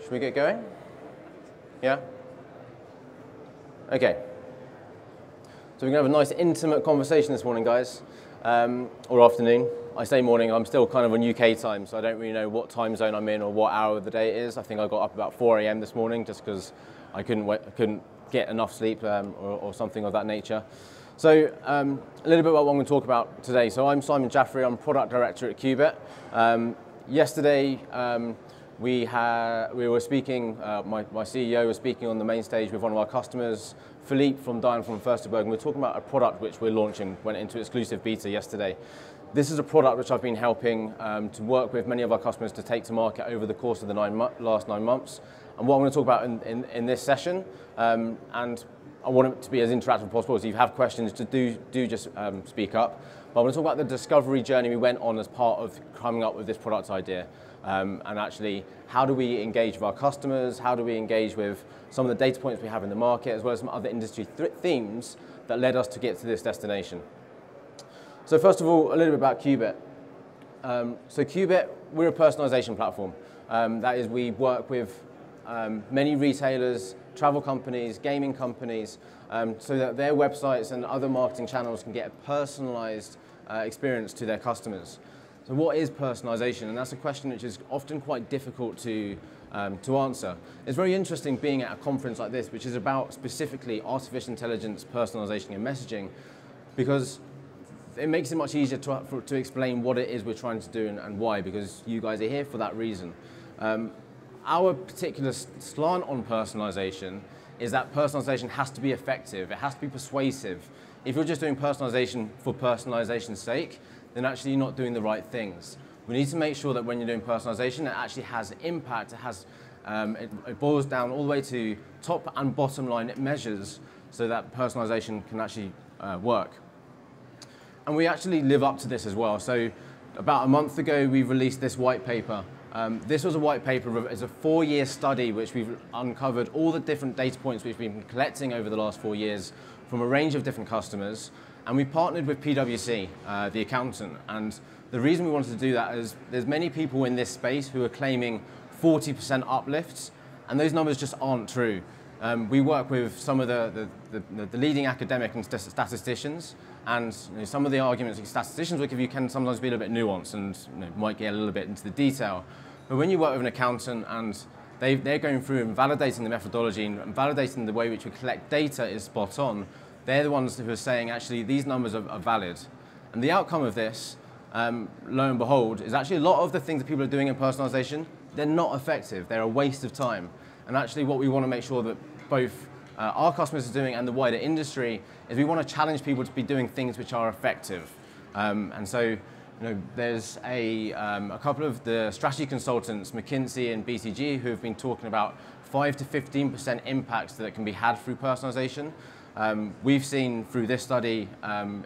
Should we get going? Yeah? Okay. So we're going to have a nice intimate conversation this morning, guys, or afternoon. I say morning, I'm still kind of on UK time, so I don't really know what time zone I'm in or what hour of the day it is. I think I got up about 4 a.m. this morning just because I couldn't get enough sleep or something of that nature. So a little bit about what I'm going to talk about today. So I'm Simon Jaffrey, I'm Product Director at Qubit. Yesterday, we were speaking, my CEO was speaking on the main stage with one of our customers, Philippe from Diane from Furstenberg, and we're talking about a product which we're launching, went into exclusive beta yesterday. This is a product which I've been helping to work with many of our customers to take to market over the course of the last 9 months. And what I'm going to talk about in this session, and I want it to be as interactive as possible, so if you have questions, do just speak up. But I'm going to talk about the discovery journey we went on as part of coming up with this product idea. And actually, how do we engage with our customers? How do we engage with some of the data points we have in the market, as well as some other industry themes that led us to get to this destination? So first of all, a little bit about Qubit. So Qubit, we're a personalization platform. That is, we work with many retailers, travel companies, gaming companies, so that their websites and other marketing channels can get a personalized experience to their customers. So what is personalization? And that's a question which is often quite difficult to answer. It's very interesting being at a conference like this, which is about specifically artificial intelligence, personalization, and messaging, because it makes it much easier to explain what it is we're trying to do and why, because you guys are here for that reason. Our particular slant on personalization is that personalization has to be effective, it has to be persuasive. If you're just doing personalization for personalization's sake, then actually you're not doing the right things. We need to make sure that when you're doing personalization, it actually has impact, it boils down all the way to top and bottom line measures so that personalization can actually work. And we actually live up to this as well. So about a month ago, we released this white paper. This was a white paper, it's a 4-year study which we've uncovered all the different data points which we've been collecting over the last 4 years from a range of different customers. And we partnered with PwC, the accountant. And the reason we wanted to do that is there's many people in this space who are claiming 40% uplifts, and those numbers just aren't true. We work with some of the leading academic and statisticians, and some of the arguments that statisticians will give you can sometimes be a little bit nuanced and might get a little bit into the detail. But when you work with an accountant and they're going through and validating the methodology and validating the way which we collect data is spot on, they're the ones who are saying actually these numbers are valid. And the outcome of this, lo and behold, is actually a lot of the things that people are doing in personalization, they're not effective, they're a waste of time. And actually what we want to make sure that both our customers are doing and the wider industry is we want to challenge people to be doing things which are effective. And so there's a couple of the strategy consultants, McKinsey and BCG, who have been talking about 5 to 15% impacts that can be had through personalization. We've seen through this study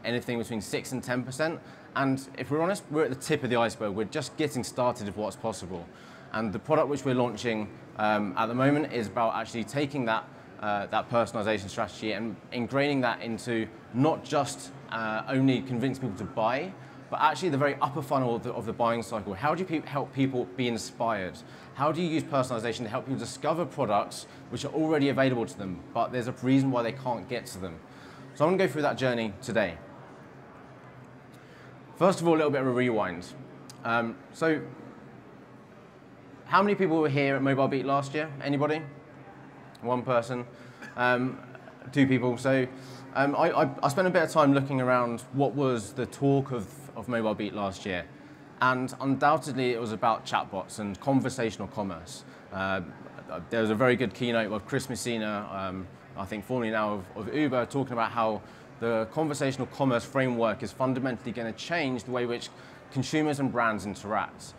anything between 6 and 10%. And if we're honest, we're at the tip of the iceberg. We're just getting started with what's possible. And the product which we're launching at the moment is about actually taking that personalization strategy and ingraining that into not just only convincing people to buy, but actually the very upper funnel of the buying cycle. How do you help people be inspired? How do you use personalization to help people discover products which are already available to them, but there's a reason why they can't get to them? So I'm going to go through that journey today. First of all, a little bit of a rewind. So how many people were here at MobileBeat last year? Anybody? One person, 2 people. So I spent a bit of time looking around what was the talk of MobileBeat last year. And undoubtedly, it was about chatbots and conversational commerce. There was a very good keynote of Chris Messina, I think formerly now of Uber, talking about how the conversational commerce framework is fundamentally going to change the way which consumers and brands interact.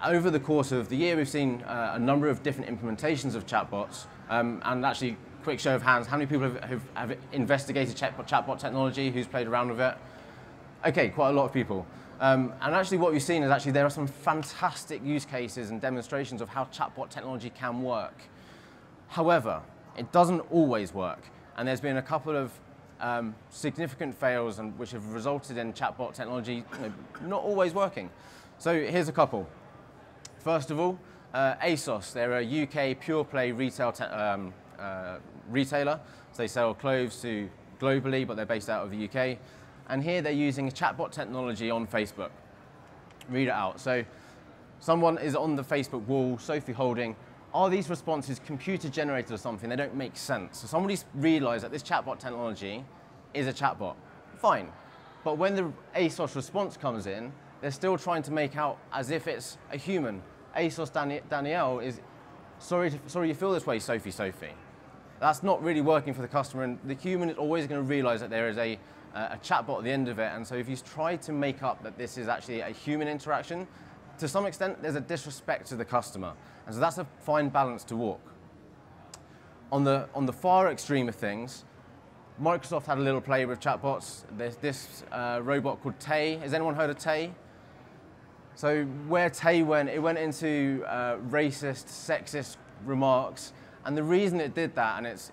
Over the course of the year, we've seen a number of different implementations of chatbots. And actually, quick show of hands, how many people have investigated chatbot technology? Who's played around with it? Okay, quite a lot of people. And actually what we've seen is actually there are some fantastic use cases and demonstrations of how chatbot technology can work. However, it doesn't always work. And there's been a couple of significant fails which have resulted in chatbot technology not always working. So here's a couple. First of all, ASOS, they're a UK pure play retail retailer. So they sell clothes to globally, but they're based out of the UK. And here they're using chatbot technology on Facebook. Read it out. So someone is on the Facebook wall, Sophie Holding. Are these responses computer generated or something? They don't make sense. So somebody's realized that this chatbot technology is a chatbot. Fine. But when the ASOS response comes in, they're still trying to make out as if it's a human. ASOS Danielle is, sorry you feel this way, Sophie. That's not really working for the customer, and the human is always going to realize that there is a chatbot at the end of it. And so if you try to make up that this is actually a human interaction, to some extent, there's a disrespect to the customer. And so that's a fine balance to walk. On the far extreme of things, Microsoft had a little play with chatbots. There's this robot called Tay. Has anyone heard of Tay? So where Tay went, it went into racist, sexist remarks. And the reason it did that, and it's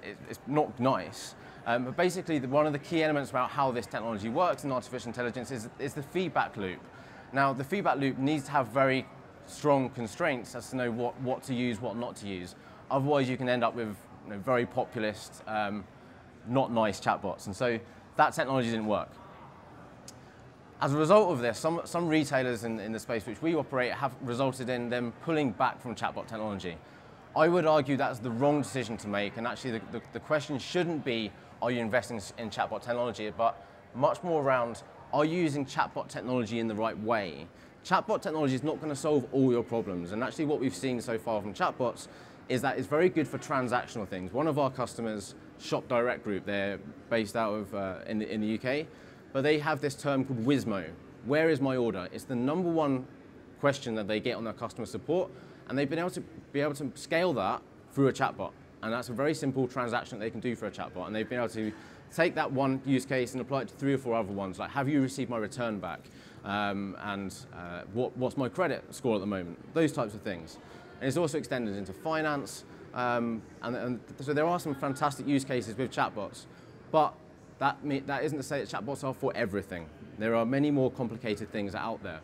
not nice, but basically one of the key elements about how this technology works in artificial intelligence is the feedback loop. Now, the feedback loop needs to have very strong constraints as to know what to use, what not to use. Otherwise, you can end up with very populist, not nice chatbots. And so that technology didn't work. As a result of this, some retailers in the space which we operate have resulted in them pulling back from chatbot technology. I would argue that's the wrong decision to make, and actually the question shouldn't be, are you investing in chatbot technology, but much more around, are you using chatbot technology in the right way? Chatbot technology is not going to solve all your problems, and actually what we've seen so far from chatbots is that it's very good for transactional things. One of our customers, Shop Direct Group, they're based out of in the UK, but they have this term called Wizmo. Where is my order? It's the #1 question that they get on their customer support, and they've been able to scale that through a chatbot. And that's a very simple transaction that they can do for a chatbot. And they've been able to take that one use case and apply it to 3 or 4 other ones, like have you received my return back? What's my credit score at the moment? Those types of things. And it's also extended into finance. And so there are some fantastic use cases with chatbots. But that isn't to say that chatbots are for everything. There are many more complicated things out there.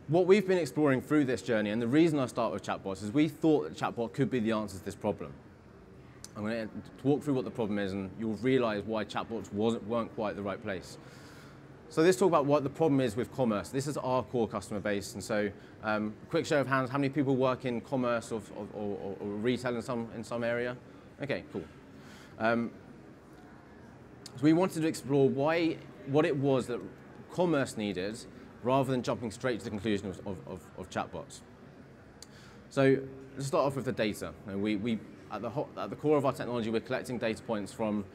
What we've been exploring through this journey, and the reason I start with chatbots, is we thought that chatbot could be the answer to this problem. I'm going to walk through what the problem is, and you'll realize why chatbots weren't quite the right place. So let's talk about what the problem is with commerce. This is our core customer base, and so quick show of hands, how many people work in commerce or retail in some area? Okay, cool. So we wanted to explore what it was that commerce needed, rather than jumping straight to the conclusion of chatbots. So let's start off with the data. We at the core of our technology, we're collecting data points from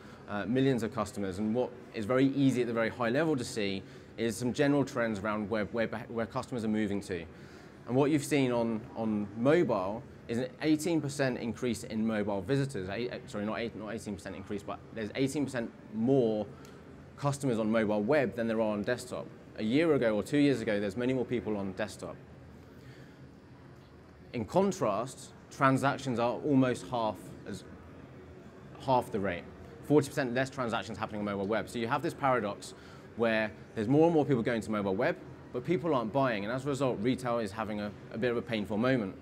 millions of customers, and what is very easy at the very high level to see is some general trends around where customers are moving to. And what you've seen on mobile is an 18% increase in mobile visitors. Sorry, not 18% increase, but there's 18% more customers on mobile web than there are on desktop. A year ago or 2 years ago, there's many more people on desktop. In contrast, transactions are almost half the rate. 40% less transactions happening on mobile web. So you have this paradox where there's more and more people going to mobile web, but people aren't buying, and as a result, retail is having a bit of a painful moment.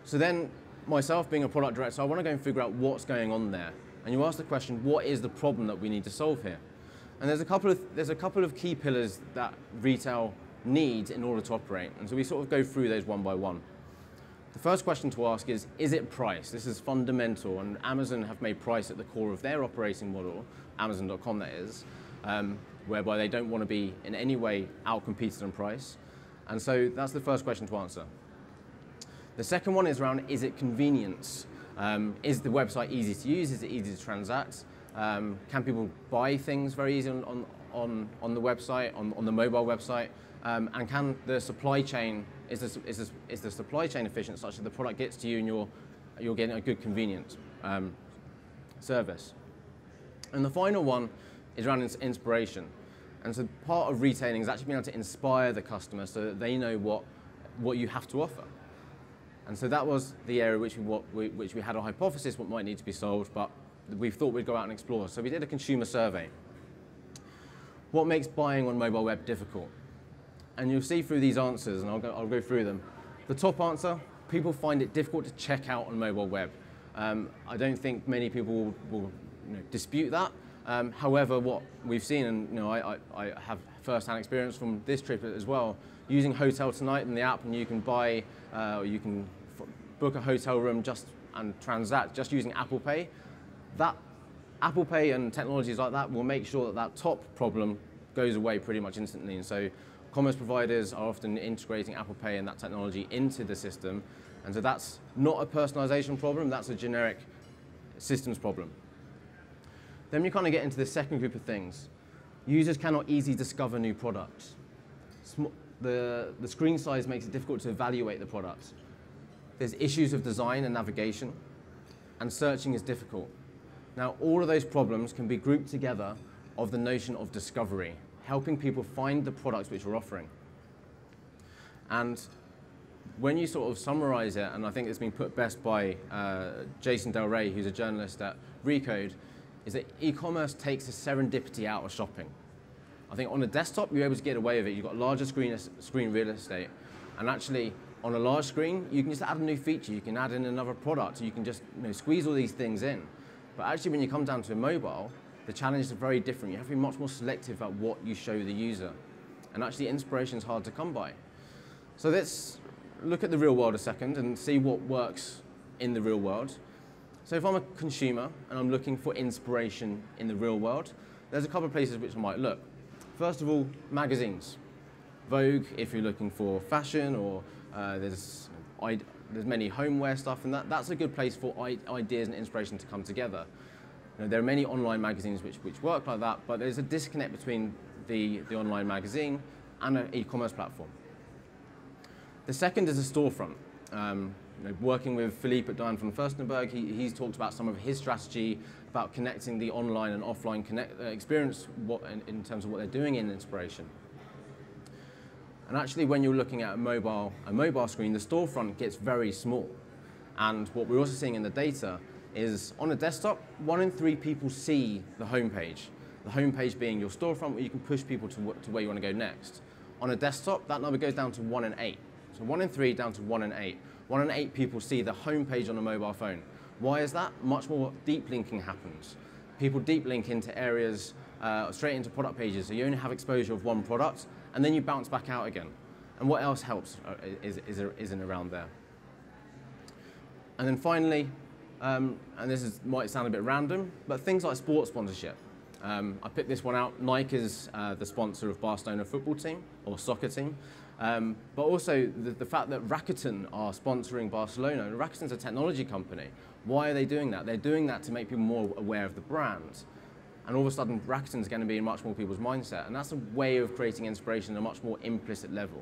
So then, myself being a product director, I want to go and figure out what's going on there. And you ask the question, what is the problem that we need to solve here? And there's a couple of key pillars that retail needs in order to operate. And so we sort of go through those one by one. The first question to ask is it price? This is fundamental, and Amazon have made price at the core of their operating model, Amazon.com that is, whereby they don't want to be in any way outcompeted on price. And so that's the first question to answer. The second one is around, is it convenience? Is the website easy to use? Is it easy to transact? Can people buy things very easily on the website, on the mobile website? And can the supply chain, is the supply chain efficient such that the product gets to you and you're getting a good, convenient service? And the final one is around inspiration. And so part of retailing is actually being able to inspire the customer so that they know what you have to offer. And so that was the area which we had a hypothesis what might need to be solved, but we thought we'd go out and explore. So we did a consumer survey. What makes buying on mobile web difficult? And you'll see through these answers, and I'll go through them. The top answer, people find it difficult to check out on mobile web. I don't think many people will dispute that. However, what we've seen, and I have first-hand experience from this trip as well, using Hotel Tonight in the app, and you can buy, or you can book a hotel room and transact just using Apple Pay. That Apple Pay and technologies like that will make sure that that top problem goes away pretty much instantly. And so commerce providers are often integrating Apple Pay and that technology into the system. And so that's not a personalization problem, that's a generic systems problem. Then you kind of get into the second group of things. Users cannot easily discover new products. The screen size makes it difficult to evaluate the product. There's issues of design and navigation, and searching is difficult. Now, all of those problems can be grouped together of the notion of discovery, helping people find the products which we're offering. And when you sort of summarize it, and I think it's been put best by Jason Del Rey, who's a journalist at Recode, is that e-commerce takes the serendipity out of shopping. I think on a desktop, you're able to get away with it. You've got larger screen real estate. And actually, on a large screen, you can just add a new feature. You can add in another product. You can just squeeze all these things in. But actually, when you come down to mobile, the challenges are very different. You have to be much more selective about what you show the user. And actually, inspiration is hard to come by. So let's look at the real world a second and see what works in the real world. So if I'm a consumer and I'm looking for inspiration in the real world, there's a couple of places which I might look. First of all, magazines. Vogue, if you're looking for fashion, or there's many homeware stuff, and that's a good place for ideas and inspiration to come together. There are many online magazines which work like that, but there's a disconnect between the online magazine and an e-commerce platform. The second is a storefront. Working with Philippe at Dine from Furstenberg, he's talked about some of his strategy about connecting the online and offline experience in terms of what they're doing in inspiration. And actually, when you're looking at a mobile screen, the storefront gets very small. And what we're also seeing in the data is on a desktop, 1 in 3 people see the homepage. The homepage being your storefront, where you can push people to where you want to go next. On a desktop, that number goes down to 1 in 8. So 1 in 3 down to 1 in 8. 1 in 8 people see the homepage on a mobile phone. Why is that? Much more deep linking happens. People deep link into areas, straight into product pages, so you only have exposure of one product, and then you bounce back out again. And what else helps isn't around there. And then finally, and this might sound a bit random, but things like sports sponsorship. I picked this one out. Nike is the sponsor of Barcelona football team, or soccer team. But also the fact that Rakuten are sponsoring Barcelona. Rakuten's a technology company. Why are they doing that? They're doing that to make people more aware of the brand. And all of a sudden, Rakuten's going to be in much more people's mindset. And that's a way of creating inspiration at a much more implicit level.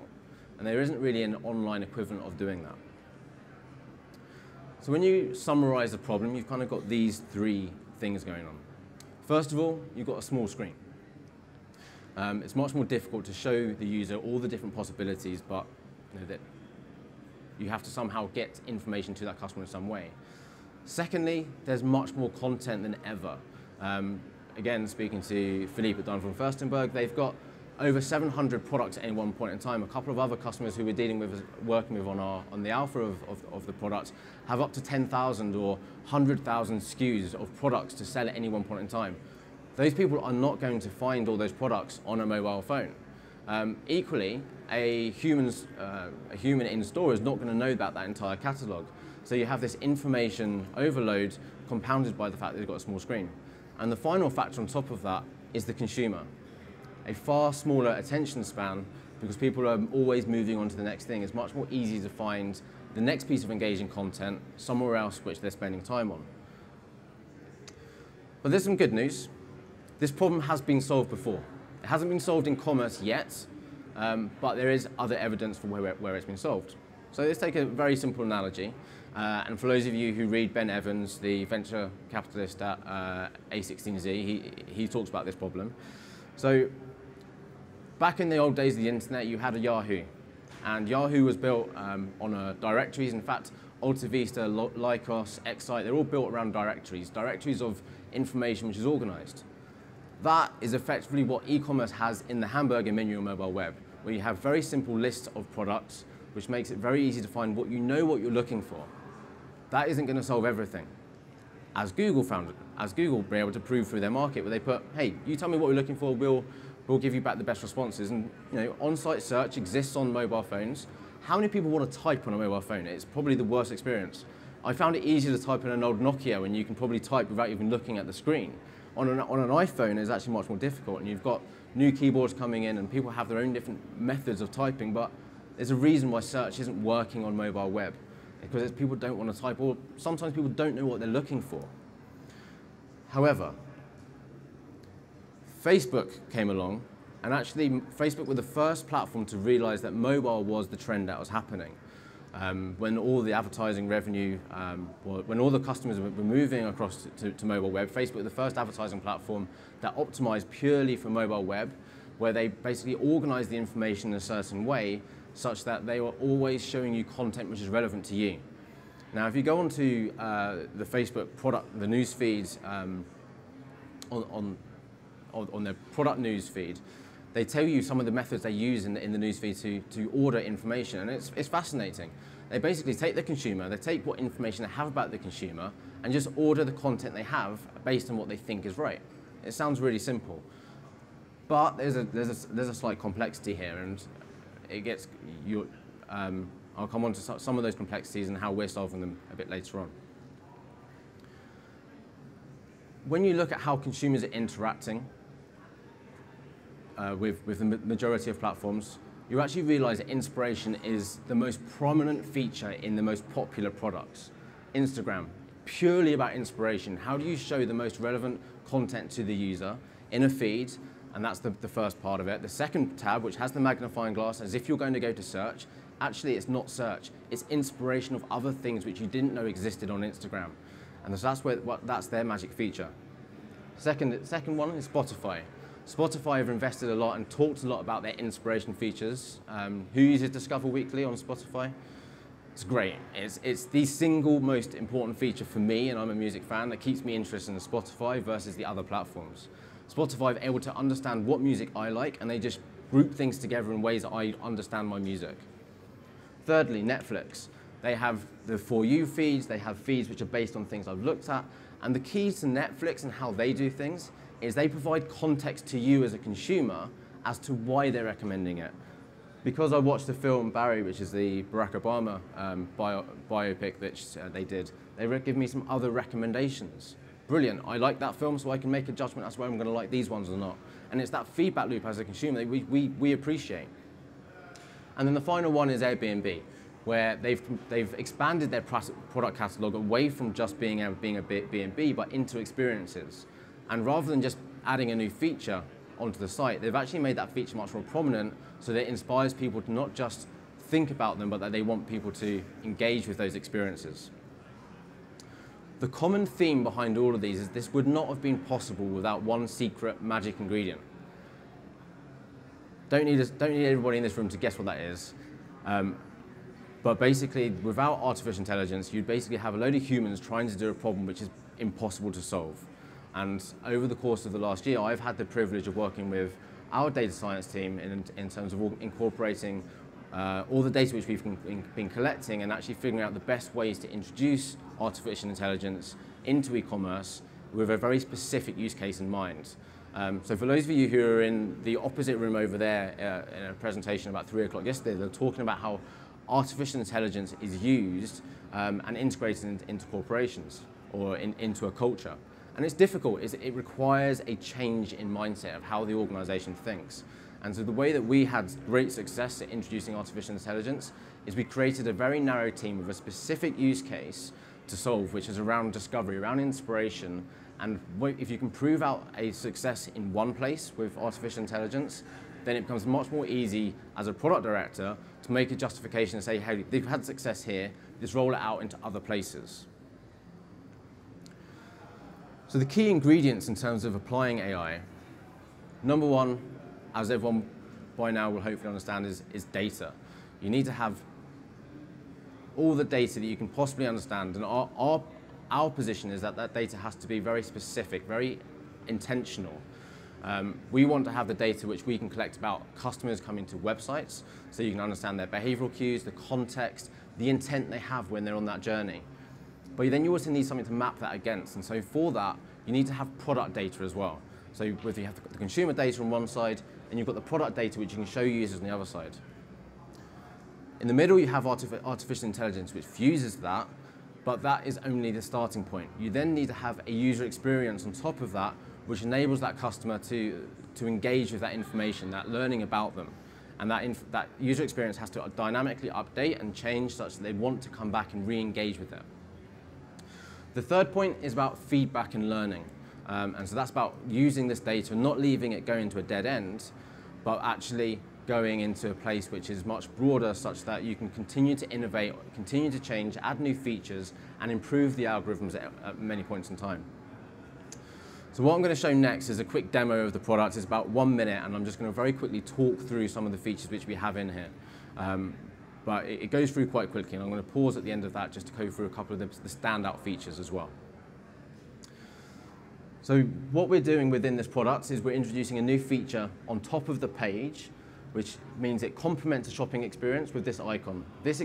And there isn't really an online equivalent of doing that. So when you summarize the problem, you've kind of got these 3 things going on. First of all, you've got a small screen. It's much more difficult to show the user all the different possibilities, but that you have to somehow get information to that customer in some way. Secondly, there's much more content than ever. Again, speaking to Philippe at Dine from Furstenberg, they've got over 700 products at any one point in time. A couple of other customers who we're working with on the alpha of the product have up to 10,000 or 100,000 SKUs of products to sell at any one point in time. Those people are not going to find all those products on a mobile phone. Equally, a human in store is not going to know about that entire catalog. So you have this information overload compounded by the fact that they've got a small screen. And the final factor on top of that is the consumer. A far smaller attention span, because people are always moving on to the next thing. It's much more easy to find the next piece of engaging content somewhere else which they're spending time on. But there's some good news. This problem has been solved before. It hasn't been solved in commerce yet, but there is other evidence for where it's been solved. So let's take a very simple analogy. And for those of you who read Ben Evans, the venture capitalist at A16Z, he talks about this problem. So back in the old days of the internet, you had a Yahoo. And Yahoo was built on directories. In fact, Alta Vista, Lycos, Excite, they're all built around directories of information which is organized. That is effectively what e-commerce has in the hamburger menu on mobile web. where you have very simple lists of products, which makes it very easy to find what you're looking for. That isn't going to solve everything. As Google were able to prove through their market, where they put, hey, you tell me what you're looking for, we'll give you back the best responses. And on-site search exists on mobile phones. How many people want to type on a mobile phone? It's probably the worst experience. I found it easier to type in an old Nokia when you can probably type without even looking at the screen. On an iPhone, it's actually much more difficult, and you've got new keyboards coming in, and people have their own different methods of typing, but there's a reason why search isn't working on mobile web, because people don't want to type, or sometimes people don't know what they're looking for. However, Facebook came along, and actually Facebook were the first platform to realize that mobile was the trend that was happening. When all the advertising revenue, when all the customers were moving across to mobile web, Facebook was the first advertising platform that optimized purely for mobile web, where they basically organized the information in a certain way such that they were always showing you content which is relevant to you. Now, if you go onto the Facebook product, the news feeds on their product news feed, they tell you some of the methods they use in the news feed to order information, and it's fascinating. They basically take the consumer, they take what information they have about the consumer, and just order the content they have based on what they think is right. It sounds really simple, but there's a slight complexity here, and it gets I'll come on to some of those complexities and how we're solving them a bit later on. When you look at how consumers are interacting with the majority of platforms, you actually realize that inspiration is the most prominent feature in the most popular products. Instagram, purely about inspiration. How do you show the most relevant content to the user in a feed? And that's the first part of it. The second tab, which has the magnifying glass, as if you're going to go to search, actually it's not search, it's inspiration of other things which you didn't know existed on Instagram. And so that's their magic feature. Second one is Spotify. Spotify have invested a lot and talked a lot about their inspiration features. Who uses Discover Weekly on Spotify? It's great. It's the single most important feature for me, and I'm a music fan, that keeps me interested in Spotify versus the other platforms. Spotify are able to understand what music I like, and they just group things together in ways that I understand my music. Thirdly, Netflix. They have the For You feeds, they have feeds which are based on things I've looked at, and the key to Netflix and how they do things is they provide context to you as a consumer as to why they're recommending it. Because I watched the film Barry, which is the Barack Obama biopic that they did, they give me some other recommendations. Brilliant, I like that film, so I can make a judgment as to whether I'm gonna like these ones or not. And it's that feedback loop as a consumer that we appreciate. And then the final one is Airbnb, where they've expanded their product catalog away from just being a B&B, but into experiences. And rather than just adding a new feature onto the site, they've actually made that feature much more prominent so that it inspires people to not just think about them, but that they want people to engage with those experiences. The common theme behind all of these is this would not have been possible without one secret magic ingredient. Don't need everybody in this room to guess what that is. But basically, without artificial intelligence, you'd basically have a load of humans trying to do a problem which is impossible to solve. And over the course of the last year, I've had the privilege of working with our data science team in terms of incorporating all the data which we've been collecting and actually figuring out the best ways to introduce artificial intelligence into e-commerce with a very specific use case in mind. So for those of you who are in the opposite room over there in a presentation about 3 o'clock yesterday, they're talking about how artificial intelligence is used and integrated into corporations or into a culture. And it's difficult. It requires a change in mindset of how the organization thinks. And so the way that we had great success at introducing artificial intelligence is we created a very narrow team with a specific use case to solve, which is around discovery, around inspiration. And if you can prove out a success in one place with artificial intelligence, then it becomes much more easy as a product director to make a justification and say, hey, they've had success here, let's roll it out into other places. So the key ingredients in terms of applying AI, number one, as everyone by now will hopefully understand, is data. You need to have all the data that you can possibly understand, and our position is that that data has to be very specific, very intentional. We want to have the data which we can collect about customers coming to websites, so you can understand their behavioral cues, the context, the intent they have when they're on that journey. But then you also need something to map that against, and so for that, you need to have product data as well. So whether you have the consumer data on one side, and you've got the product data which you can show users on the other side. In the middle, you have artificial intelligence, which fuses that, but that is only the starting point. You then need to have a user experience on top of that, which enables that customer to engage with that information, that learning about them. And that user experience has to dynamically update and change such that they want to come back and re-engage with it. The third point is about feedback and learning. And so that's about using this data, not leaving it going to a dead end, but actually going into a place which is much broader such that you can continue to innovate, continue to change, add new features, and improve the algorithms at many points in time. So what I'm going to show next is a quick demo of the product. It's about 1 minute, and I'm just going to very quickly talk through some of the features which we have in here. But it goes through quite quickly, and I'm going to pause at the end of that just to go through a couple of the standout features as well. So what we're doing within this product is we're introducing a new feature on top of the page, which means it complements the shopping experience with this icon. This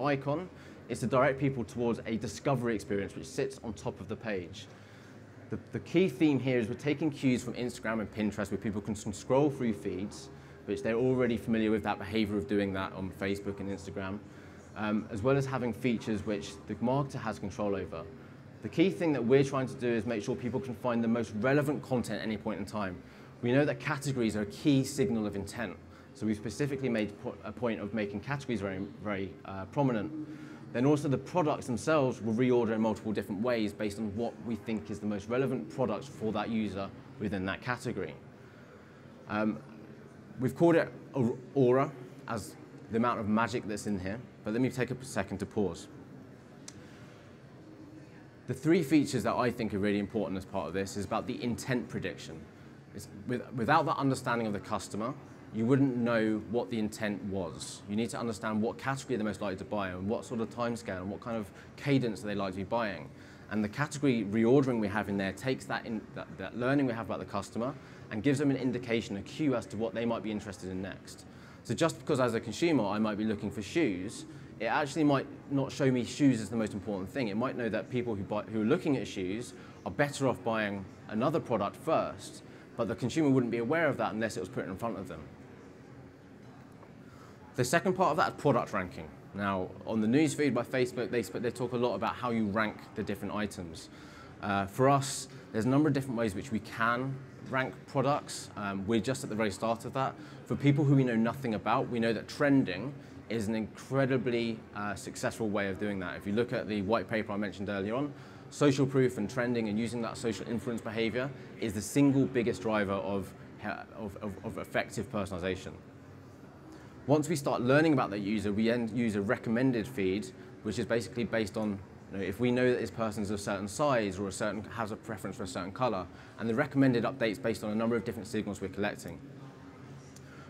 icon is to direct people towards a discovery experience which sits on top of the page. The key theme here is we're taking cues from Instagram and Pinterest where people can scroll through feeds, which they're already familiar with that behavior of doing that on Facebook and Instagram, as well as having features which the marketer has control over. The key thing that we're trying to do is make sure people can find the most relevant content at any point in time. We know that categories are a key signal of intent, so we've specifically made a point of making categories very prominent. Then also the products themselves will reorder in multiple different ways based on what we think is the most relevant products for that user within that category. We've called it Aura as the amount of magic that's in here, but let me take a second to pause. The three features that I think are really important as part of this is about the intent prediction. Without the understanding of the customer, you wouldn't know what the intent was. You need to understand what category they're most likely to buy and what sort of timescale and what kind of cadence they like to be buying. And the category reordering we have in there takes that learning we have about the customer and gives them an indication, a cue as to what they might be interested in next. So just because as a consumer I might be looking for shoes, it actually might not show me shoes as the most important thing. It might know that people who are looking at shoes are better off buying another product first, but the consumer wouldn't be aware of that unless it was put in front of them. The second part of that is product ranking. Now, on the newsfeed by Facebook, they talk a lot about how you rank the different items. For us, there's a number of different ways which we can rank products. We're just at the very start of that. For people who we know nothing about, we know that trending is an incredibly successful way of doing that. If you look at the white paper I mentioned earlier on, social proof and trending and using that social influence behavior is the single biggest driver of effective personalization. Once we start learning about that user, we then use a recommended feed, which is basically based on, if we know that this person's a certain size or has a preference for a certain color, and the recommended updates based on a number of different signals we're collecting.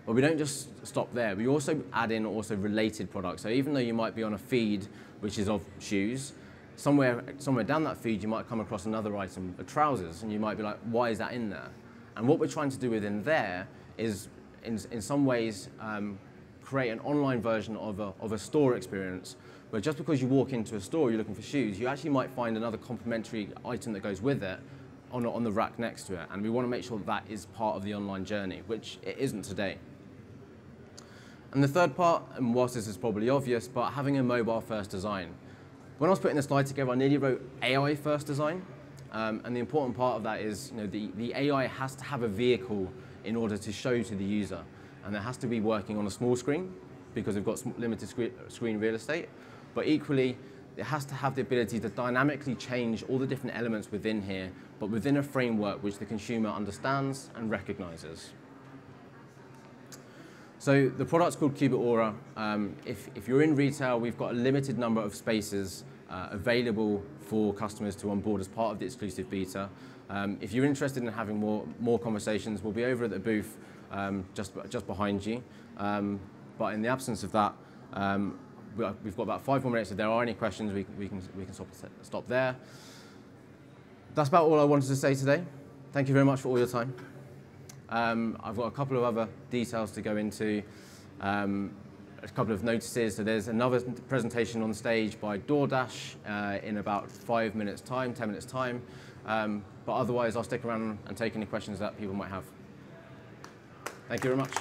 But we don't just stop there. We also add in related products. So even though you might be on a feed which is of shoes, somewhere down that feed you might come across another item of trousers, and you might be like, why is that in there? And what we're trying to do within there is, in some ways, create an online version of a store experience, where just because you walk into a store, you're looking for shoes, you actually might find another complementary item that goes with it on the rack next to it. And we want to make sure that is part of the online journey, which it isn't today. And the third part, and whilst this is probably obvious, but having a mobile-first design. When I was putting the slide together, I nearly wrote AI-first design. And the important part of that is, the AI has to have a vehicle in order to show to the user. And it has to be working on a small screen because we've got limited screen real estate. But equally, it has to have the ability to dynamically change all the different elements within here, but within a framework which the consumer understands and recognizes. So the product's called Qubit Aura. If you're in retail, we've got a limited number of spaces available for customers to onboard as part of the exclusive beta. If you're interested in having more conversations, we'll be over at the booth just behind you. But in the absence of that, we've got about 5 more minutes. If there are any questions, we can stop there. That's about all I wanted to say today. Thank you very much for all your time. I've got a couple of other details to go into, a couple of notices. So there's another presentation on stage by DoorDash in about 5 minutes time, 10 minutes time. But otherwise, I'll stick around and take any questions that people might have. Thank you very much.